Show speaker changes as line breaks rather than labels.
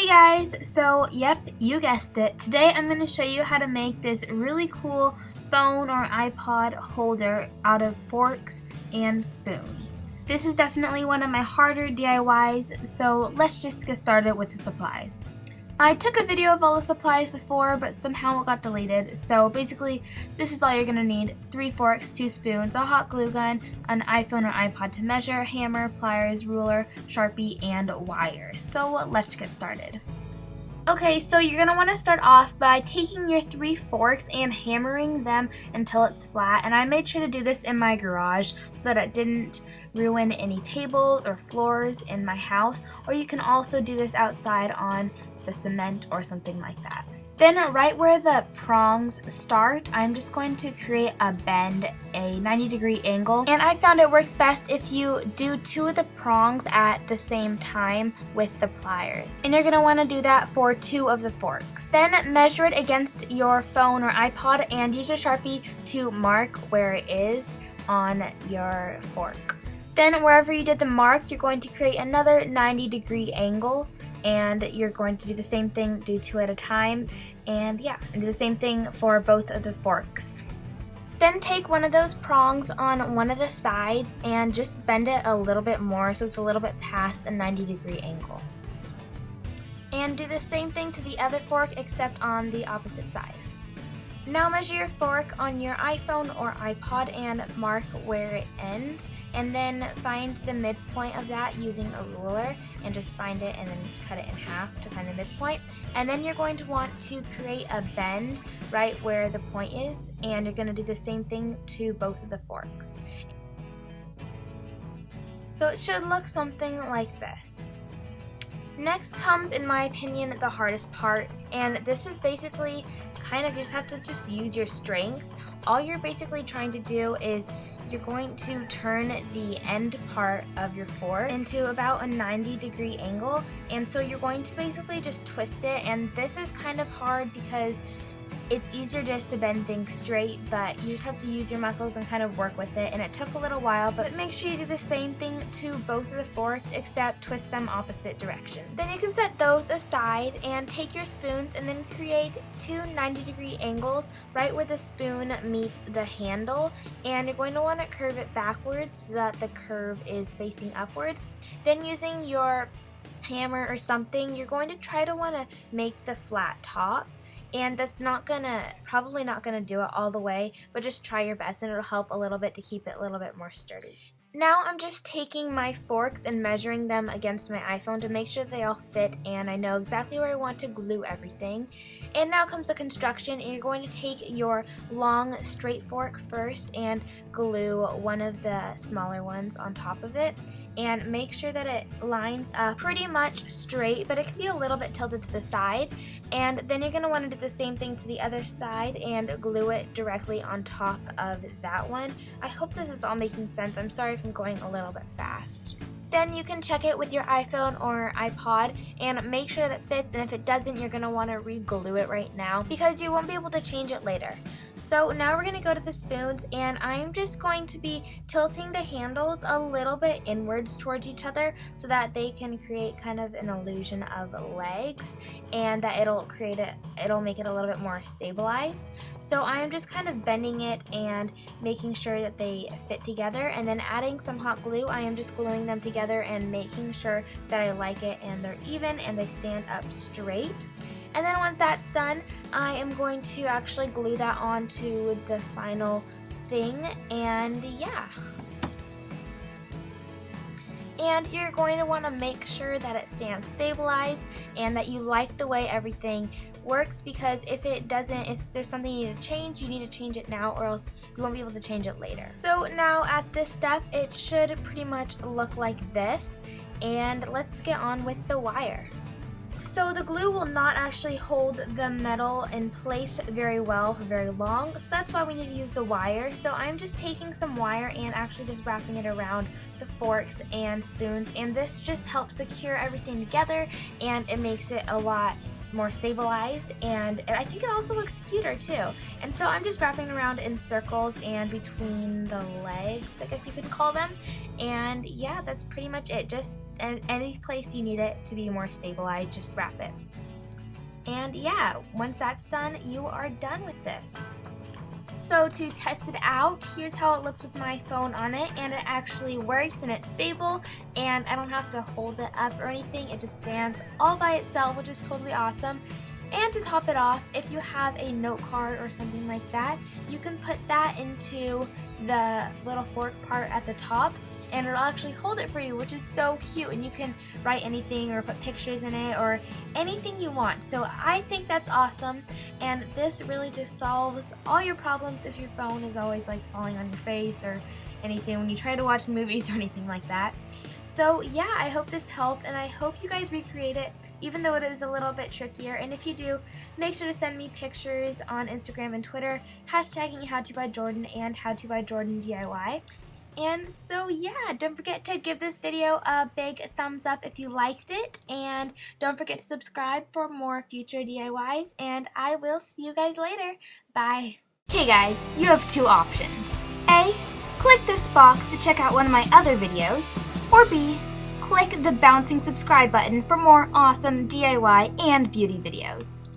Hey guys, so yep, you guessed it. Today I'm going to show you how to make this really cool phone or iPod holder out of forks and spoons. This is definitely one of my harder DIYs, so let's just get started with the supplies. I took a video of all the supplies before, but somehow it got deleted. So basically, this is all you're going to need. 3 forks, 2 spoons, a hot glue gun, an iPhone or iPod to measure, hammer, pliers, ruler, Sharpie, and wires. So let's get started. Okay, so you're going to want to start off by taking your 3 forks and hammering them until it's flat. And I made sure to do this in my garage so that it didn't ruin any tables or floors in my house. Or you can also do this outside on the cement or something like that. Then right where the prongs start, I'm just going to create a bend, a 90-degree angle. And I found it works best if you do 2 of the prongs at the same time with the pliers. And you're going to want to do that for 2 of the forks. Then measure it against your phone or iPod and use your Sharpie to mark where it is on your fork. Then wherever you did the mark, you're going to create another 90-degree angle. And you're going to do the same thing, do 2 at a time, and yeah, and do the same thing for both of the forks. Then take one of those prongs on one of the sides and just bend it a little bit more so it's a little bit past a 90-degree angle. And do the same thing to the other fork except on the opposite side. Now measure your fork on your iPhone or iPod and mark where it ends, and then find the midpoint of that using a ruler and just find it and then cut it in half to find the midpoint. And then you're going to want to create a bend right where the point is, and you're going to do the same thing to both of the forks. So it should look something like this. Next comes, in my opinion, the hardest part, and this is basically kind of just have to just use your strength. All you're basically trying to do is you're going to turn the end part of your fork into about a 90-degree angle, and so you're going to basically just twist it. And this is kind of hard because it's easier just to bend things straight, but you just have to use your muscles and kind of work with it, and it took a little while, but make sure you do the same thing to both of the forks except twist them opposite directions. Then you can set those aside and take your spoons and then create 2 90-degree angles right where the spoon meets the handle, and you're going to want to curve it backwards so that the curve is facing upwards. Then using your hammer or something, you're going to try to want to make the flat top. And that's probably not gonna do it all the way, but just try your best and it'll help a little bit to keep it a little bit more sturdy. Now I'm just taking my forks and measuring them against my iPhone to make sure they all fit and I know exactly where I want to glue everything. And now comes the construction, and you're going to take your long straight fork first and glue one of the smaller ones on top of it. And make sure that it lines up pretty much straight, but it can be a little bit tilted to the side. And then you're going to want to do the same thing to the other side and glue it directly on top of that one. I hope this is all making sense. I'm sorry if I'm going a little bit fast. Then you can check it with your iPhone or iPod and make sure that it fits, and if it doesn't, you're going to want to re-glue it right now because you won't be able to change it later. So now we're going to go to the spoons, and I'm just going to be tilting the handles a little bit inwards towards each other so that they can create kind of an illusion of legs, and that it'll make it a little bit more stabilized. So I'm just kind of bending it and making sure that they fit together, and then adding some hot glue. I am just gluing them together and making sure that I like it and they're even and they stand up straight. And then once that's done, I am going to actually glue that onto the final thing, and yeah. And you're going to want to make sure that it stands stabilized and that you like the way everything works, because if it doesn't, if there's something you need to change, you need to change it now or else you won't be able to change it later. So now at this step, it should pretty much look like this, and let's get on with the wire. So the glue will not actually hold the metal in place very well for very long, so that's why we need to use the wire. So I'm just taking some wire and actually just wrapping it around the forks and spoons, and this just helps secure everything together and it makes it a lot more stabilized, and I think it also looks cuter too. And so I'm just wrapping around in circles and between the legs, I guess you could call them. And yeah, that's pretty much it. Just any place you need it to be more stabilized, just wrap it. And yeah, once that's done, you are done with this. So to test it out, here's how it looks with my phone on it, and it actually works and it's stable, and I don't have to hold it up or anything. It just stands all by itself, which is totally awesome. And to top it off, if you have a note card or something like that, you can put that into the little fork part at the top, and it'll actually hold it for you, which is so cute, and you can write anything or put pictures in it or anything you want. So I think that's awesome, and this really just solves all your problems if your phone is always like falling on your face or anything when you try to watch movies or anything like that. So yeah, I hope this helped, and I hope you guys recreate it, even though it is a little bit trickier. And if you do, make sure to send me pictures on Instagram and Twitter, hashtagging HowToByJordan and HowToByJordanDIY. And so yeah, don't forget to give this video a big thumbs up if you liked it, and don't forget to subscribe for more future DIYs, and I will see you guys later. Bye. Okay guys, you have two options. A, click this box to check out one of my other videos, or B, click the bouncing subscribe button for more awesome DIY and beauty videos.